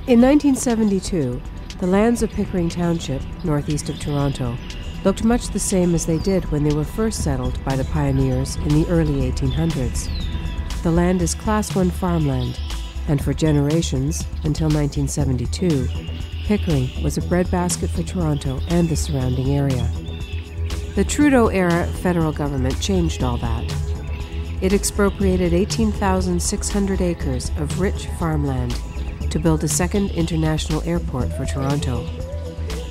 In 1972, the lands of Pickering Township, northeast of Toronto, looked much the same as they did when they were first settled by the pioneers in the early 1800s. The land is Class I farmland, and for generations, until 1972, Pickering was a breadbasket for Toronto and the surrounding area. The Trudeau-era federal government changed all that. It expropriated 18,600 acres of rich farmland to build a second international airport for Toronto.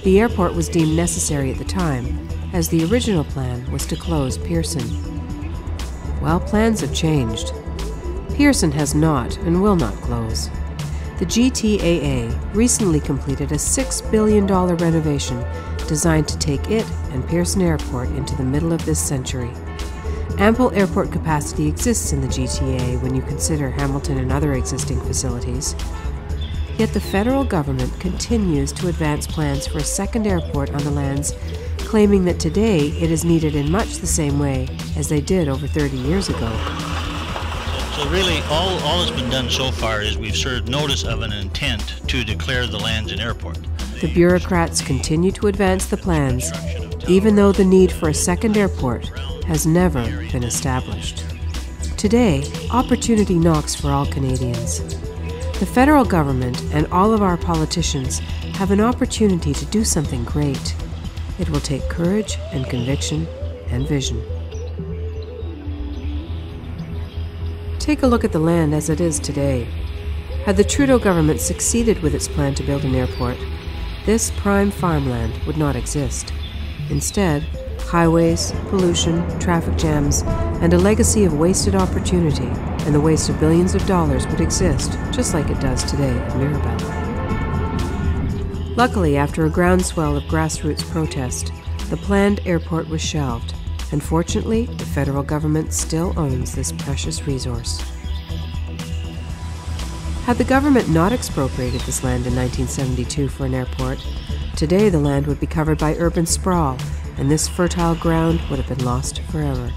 The airport was deemed necessary at the time, as the original plan was to close Pearson. Well, plans have changed. Pearson has not and will not close. The GTAA recently completed a $6 billion renovation designed to take it and Pearson Airport into the middle of this century. Ample airport capacity exists in the GTA when you consider Hamilton and other existing facilities. Yet the federal government continues to advance plans for a second airport on the lands, claiming that today it is needed in much the same way as they did over 30 years ago. So really, all that's been done so far is we've served notice of an intent to declare the lands an airport. The bureaucrats continue to advance the plans, even though the need for a second airport has never been established. Today, opportunity knocks for all Canadians. The federal government and all of our politicians have an opportunity to do something great. It will take courage and conviction and vision. Take a look at the land as it is today. Had the Trudeau government succeeded with its plan to build an airport, this prime farmland would not exist. Instead, highways, pollution, traffic jams, and a legacy of wasted opportunity and the waste of billions of dollars would exist, just like it does today at Mirabel. Luckily, after a groundswell of grassroots protest, the planned airport was shelved, and fortunately, the federal government still owns this precious resource. Had the government not expropriated this land in 1972 for an airport, today the land would be covered by urban sprawl, and this fertile ground would have been lost forever.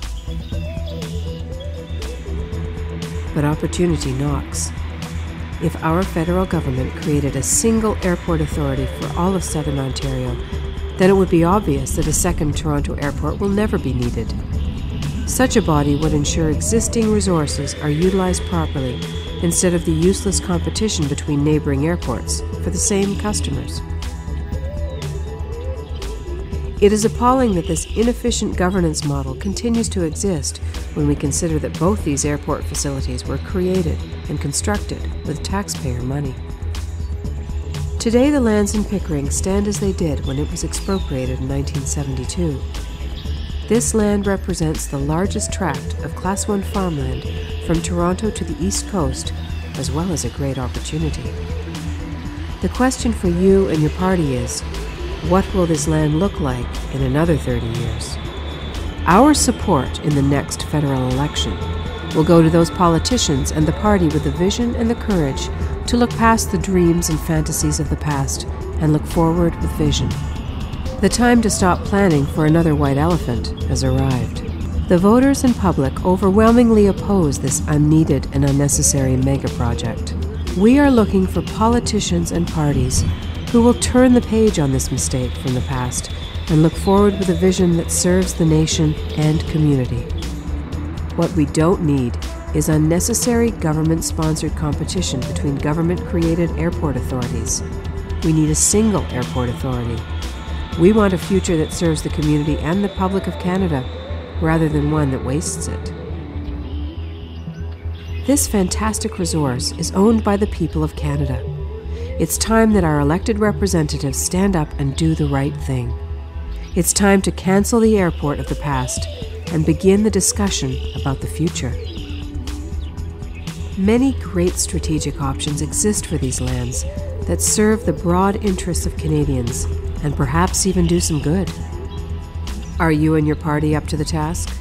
But opportunity knocks. If our federal government created a single airport authority for all of Southern Ontario, then it would be obvious that a second Toronto airport will never be needed. Such a body would ensure existing resources are utilized properly instead of the useless competition between neighboring airports for the same customers. It is appalling that this inefficient governance model continues to exist when we consider that both these airport facilities were created and constructed with taxpayer money. Today, the lands in Pickering stand as they did when it was expropriated in 1972. This land represents the largest tract of Class I farmland from Toronto to the East Coast, as well as a great opportunity. The question for you and your party is, what will this land look like in another 30 years? Our support in the next federal election will go to those politicians and the party with the vision and the courage to look past the dreams and fantasies of the past and look forward with vision. The time to stop planning for another white elephant has arrived. The voters and public overwhelmingly oppose this unneeded and unnecessary mega project. We are looking for politicians and parties who will turn the page on this mistake from the past and look forward with a vision that serves the nation and community. What we don't need is unnecessary government-sponsored competition between government-created airport authorities. We need a single airport authority. We want a future that serves the community and the public of Canada, rather than one that wastes it. This fantastic resource is owned by the people of Canada. It's time that our elected representatives stand up and do the right thing. It's time to cancel the airport of the past and begin the discussion about the future. Many great strategic options exist for these lands that serve the broad interests of Canadians and perhaps even do some good. Are you and your party up to the task?